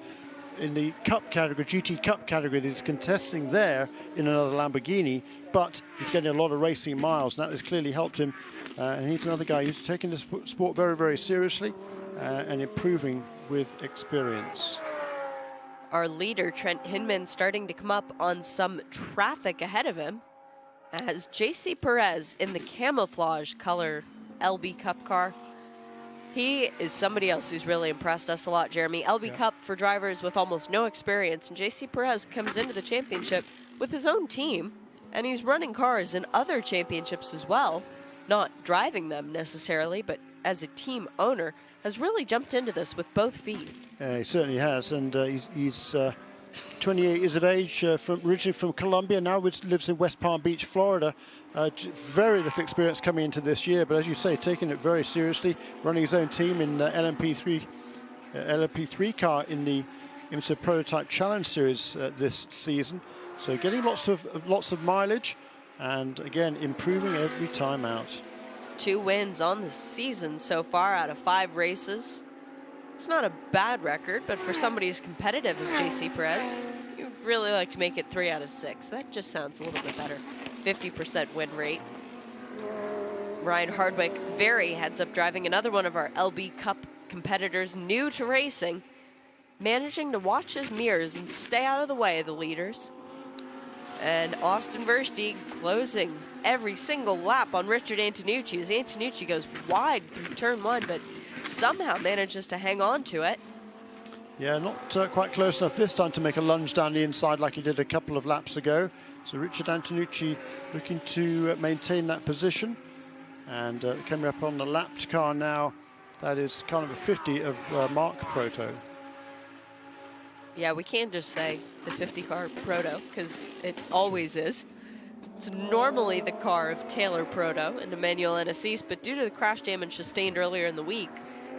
in the Cup category, GT Cup category. He's contesting there in another Lamborghini, but he's getting a lot of racing miles, and that has clearly helped him. And he's another guy who's taking this sport very, very seriously and improving with experience. Our leader, Trent Hinman, starting to come up on some traffic ahead of him as JC Perez in the camouflage color LB Cup car. He is somebody else who's really impressed us a lot, Jeremy. LB Cup for drivers with almost no experience, and JC Perez comes into the championship with his own team, and he's running cars in other championships as well, not driving them necessarily, but as a team owner, has really jumped into this with both feet. Yeah, he certainly has, and he's 28 years of age, originally from Colombia, now lives in West Palm Beach, Florida. Very little experience coming into this year, but as you say, taking it very seriously, running his own team in LMP3 car in the IMSA Prototype Challenge Series this season. So getting lots of mileage, and again improving every time out. 2 wins on the season so far out of 5 races. It's not a bad record, but for somebody as competitive as JC Perez, you'd really like to make it 3 out of 6. That just sounds a little bit better. 50% win rate. Ryan Hardwick, very heads up driving, another one of our LB Cup competitors, new to racing, managing to watch his mirrors and stay out of the way of the leaders. And Austin Versteeg closing every single lap on Richard Antonucci as Antonucci goes wide through turn 1, but somehow manages to hang on to it. Yeah, not quite close enough this time to make a lunge down the inside like he did a couple of laps ago. So Richard Antonucci looking to maintain that position. And coming up on the lapped car now, that is kind of a 50 of Mark Proto. Yeah, we can't just say the 50 car Proto, because it always is. It's normally the car of Taylor Proto and Emmanuel Enessis, but due to the crash damage sustained earlier in the week,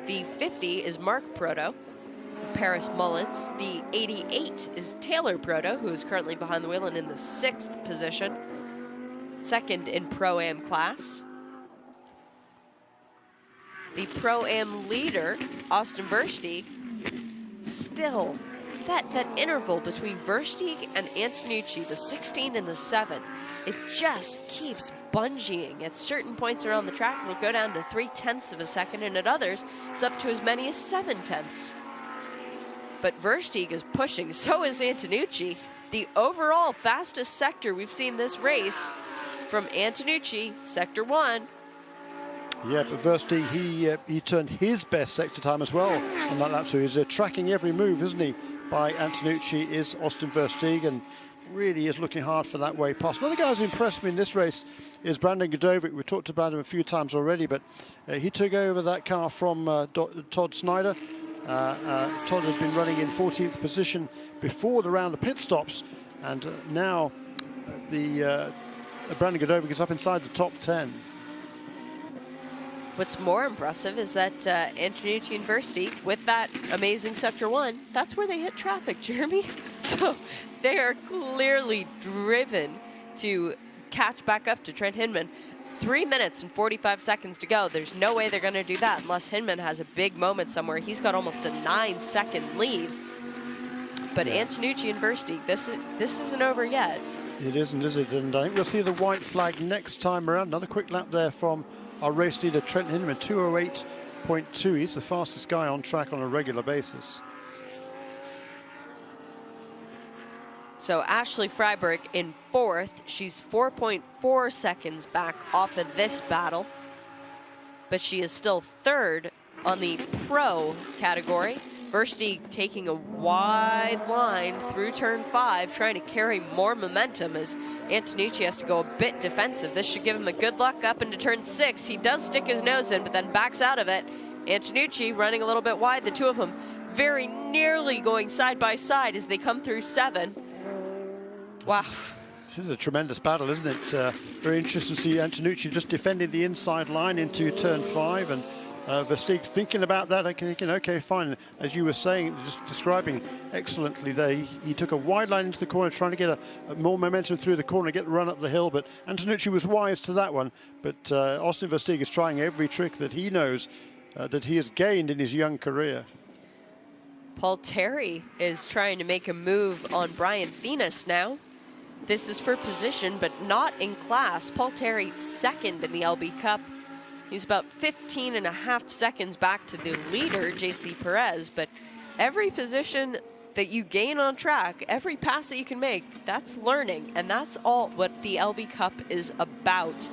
the 50 is Mark Proto, Paris Mullins. The 88 is Taylor Proto, who is currently behind the wheel and in the 6th position, 2nd in Pro-Am class. The Pro-Am leader, Austin Versteeg, still that interval between Versteeg and Antonucci, the 16 and the 7, it just keeps bungeeing. At certain points around the track, it'll go down to 0.3 of a second, and at others, it's up to as many as 0.7. But Versteeg is pushing, so is Antonucci. The overall fastest sector we've seen this race from Antonucci, sector 1. Yeah, but Versteeg, he turned his best sector time as well on that lap, so he's tracking every move, isn't he? By Antonucci is Austin Versteeg, and really is looking hard for that way past. Another guy who's impressed me in this race is Brandon Godovic. We talked about him a few times already, but he took over that car from Todd Snyder. Todd had been running in 14th position before the round of pit stops, and now Brandon Godovic is up inside the top 10. What's more impressive is that Antonucci and Versteeg, with that amazing sector 1, that's where they hit traffic, Jeremy. So they are clearly driven to catch back up to Trent Hinman. 3 minutes and 45 seconds to go. There's no way they're going to do that unless Hinman has a big moment somewhere. He's got almost a 9-second lead. But yeah. Antonucci and Versteeg, this isn't over yet. It isn't, is it? And I think we'll see the white flag next time around. Another quick lap there from our race leader, Trent Hinman, 2:08.2. He's the fastest guy on track on a regular basis. So Ashley Freiberg in 4th. She's 4.4 seconds back off of this battle, but she is still 3rd on the pro category. Versteeg taking a wide line through turn 5, trying to carry more momentum as Antonucci has to go a bit defensive. This should give him a good luck up into turn 6. He does stick his nose in, but then backs out of it. Antonucci running a little bit wide, the two of them very nearly going side by side as they come through 7. Wow. This is a tremendous battle, isn't it? Very interesting to see Antonucci just defending the inside line into turn 5, and Versteeg thinking about that, thinking, okay, fine. As you were saying, just describing excellently there, he took a wide line into the corner, trying to get a more momentum through the corner, get the run up the hill, but Antonucci was wise to that one. But Austin Versteeg is trying every trick that he knows that he has gained in his young career. Paul Terry is trying to make a move on Brian Thenis now. This is for position, but not in class. Paul Terry 2nd in the LB Cup. He's about 15.5 seconds back to the leader, JC Perez, but every position that you gain on track, every pass that you can make, that's learning. And that's all what the LB Cup is about.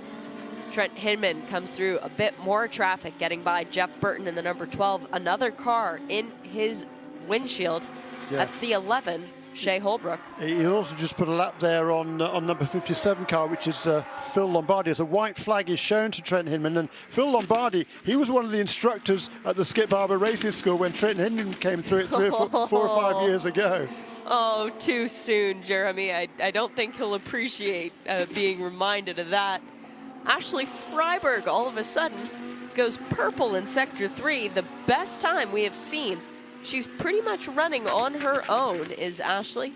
Trent Hinman comes through a bit more traffic, getting by Jeff Burton in the number 12. Another car in his windshield. Yeah. That's the 11, Shea Holbrook. He also just put a lap there on number 57 car, which is Phil Lombardi. As a white flag is shown to Trent Hinman. And Phil Lombardi, he was one of the instructors at the Skip Barber Racing School when Trent Hinman came through it 4 or 5 years ago. Oh, too soon, Jeremy. I don't think he'll appreciate being reminded of that. Ashley Freiberg, all of a sudden, goes purple in Sector 3, the best time we have seen. She's pretty much running on her own, is Ashley.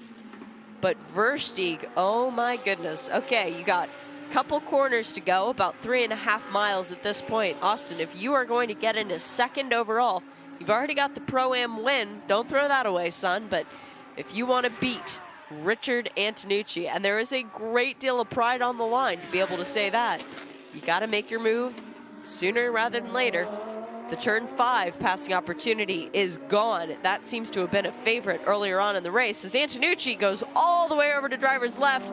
But Versteeg, oh my goodness. Okay, you got a couple corners to go, about 3.5 miles at this point. Austin, if you are going to get into second overall, you've already got the Pro-Am win. Don't throw that away, son. But if you want to beat Richard Antonucci, and there is a great deal of pride on the line to be able to say that, you got to make your move sooner rather than later. The turn 5 passing opportunity is gone. That seems to have been a favorite earlier on in the race as Antonucci goes all the way over to driver's left.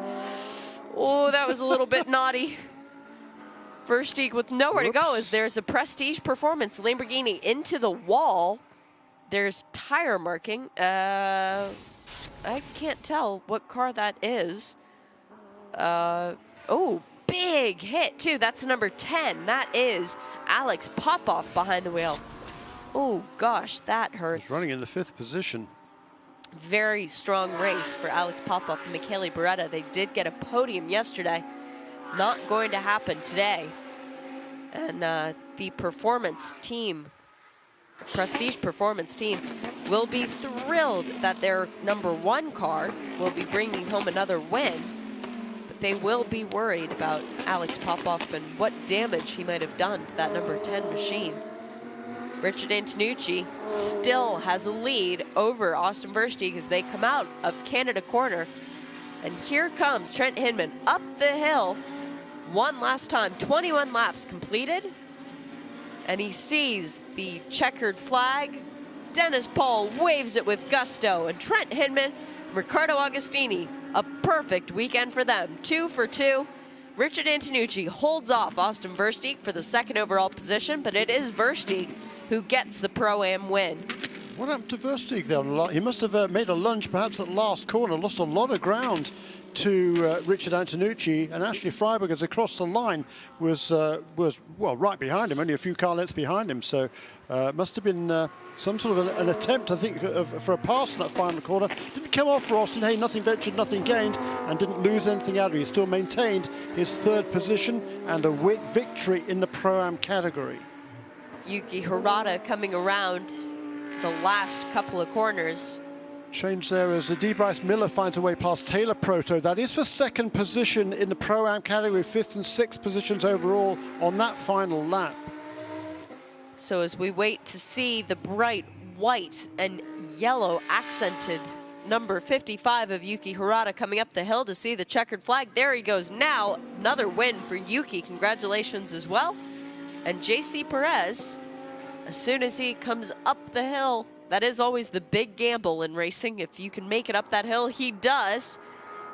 Oh, that was a little bit naughty. Versteeg with nowhere to go as there's a Prestige Performance Lamborghini into the wall. There's tire marking. I can't tell what car that is. Oh, big hit, too. That's number 10. That is Alex Popoff behind the wheel. Oh, gosh, that hurts. He's running in the 5th position. Very strong race for Alex Popoff and Michele Beretta. They did get a podium yesterday. Not going to happen today. And the performance team, Prestige Performance team, will be thrilled that their number 1 car will be bringing home another win, but they will be worried about Alex Popoff and what damage he might have done to that number 10 machine. Richard Antonucci still has a lead over Austin Versteeg as they come out of Canada Corner. And here comes Trent Hinman up the hill one last time, 21 laps completed, and he sees the checkered flag. Dennis Paul waves it with gusto, and Trent Hinman, Riccardo Agostini, a perfect weekend for them. 2 for 2. Richard Antonucci holds off Austin Versteeg for the 2nd overall position, but it is Versteeg who gets the Pro-Am win. What happened to Versteeg there? He must have made a lunge perhaps at last corner, lost a lot of ground to Richard Antonucci, and Ashley Freiberg, as across the line, was well, right behind him, only a few car lengths behind him. So must have been some sort of an attempt, I think, for a pass in that final corner. Didn't come off for Austin. Hey, nothing ventured, nothing gained, and didn't lose anything out of it. He still maintained his 3rd position and a victory in the Pro-Am category. Yuki Hirata coming around the last couple of corners. Change there as DeBryce Miller finds a way past Taylor Proto. That is for 2nd position in the Pro-Am category, 5th and 6th positions overall on that final lap. So as we wait to see the bright white and yellow accented number 55 of Yuki Hirata coming up the hill to see the checkered flag. There he goes now. Another win for Yuki. Congratulations as well. And JC Perez, as soon as he comes up the hill, that is always the big gamble in racing. If you can make it up that hill, he does.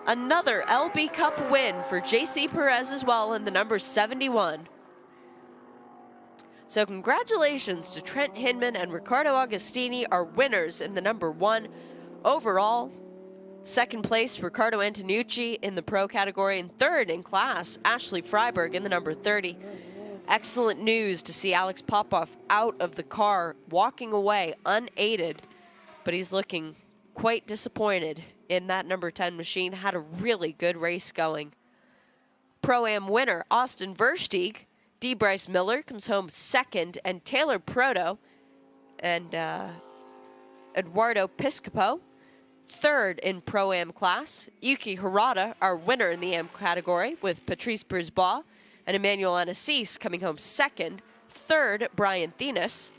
Another LB Cup win for JC Perez as well in the number 71. So congratulations to Trent Hinman and Riccardo Agostini, our winners in the number 1 overall. 2nd place, Riccardo Antonucci in the pro category, and 3rd in class, Ashley Freiberg in the number 30. Excellent news to see Alex Popoff out of the car, walking away unaided, but he's looking quite disappointed in that number 10 machine. Had a really good race going. Pro-Am winner, Austin Versteeg. DeBryce Miller comes home 2nd, and Taylor Proto and Eduardo Piscopo 3rd in Pro-Am class. Yuki Hirata, our winner in the Am category, with Patrice Brisbois and Emmanuel Anassis coming home 2nd. 3rd, Brian Thenis.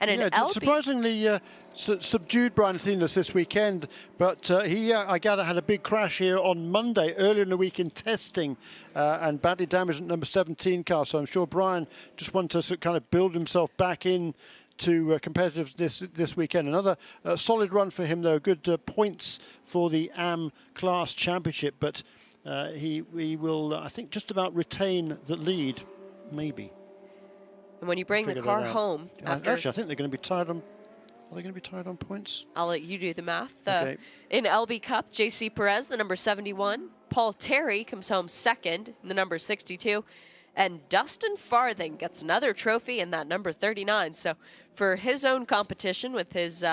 And an LB... surprisingly subdued Brian Thenis this weekend, but he, I gather, had a big crash here on Monday, earlier in the week in testing, and badly damaged at number 17 car. So I'm sure Brian just wanted to kind of build himself back in to competitive this weekend. Another solid run for him, though. Good points for the AM Class Championship, but he will, I think, just about retain the lead, maybe. And when you bring the car home, actually, I think they're going to be tied on. Are they going to be tied on points? I'll let you do the math. Okay. In LB Cup, JC Perez, the number 71. Paul Terry comes home second, the number 62. And Dustin Farthing gets another trophy in that number 39. So for his own competition with his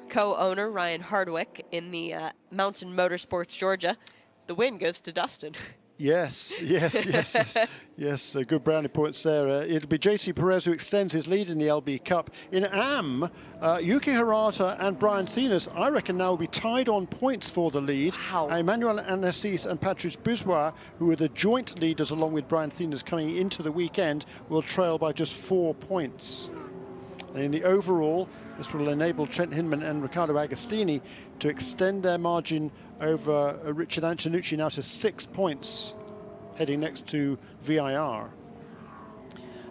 co-owner, Ryan Hardwick, in the Mountain Motorsports Georgia, the win goes to Dustin. Yes. Good brownie points there. It'll be JC Perez who extends his lead in the LB Cup. In AM, Yuki Hirata and Brian Thenis, I reckon now will be tied on points for the lead. Wow. Emmanuel Anassis and Patrice Bourgeois, who are the joint leaders along with Brian Thenis coming into the weekend, will trail by just 4 points. And in the overall, this will enable Trent Hinman and Riccardo Agostini to extend their margin over Richard Antonucci now to 6 points, heading next to VIR.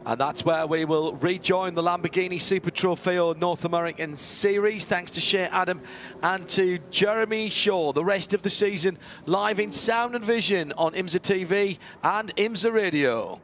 And that's where we will rejoin the Lamborghini Super Trofeo North American Series. Thanks to Shea Adam and to Jeremy Shaw. The rest of the season live in sound and vision on IMSA TV and IMSA Radio.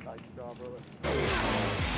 Nice job, brother.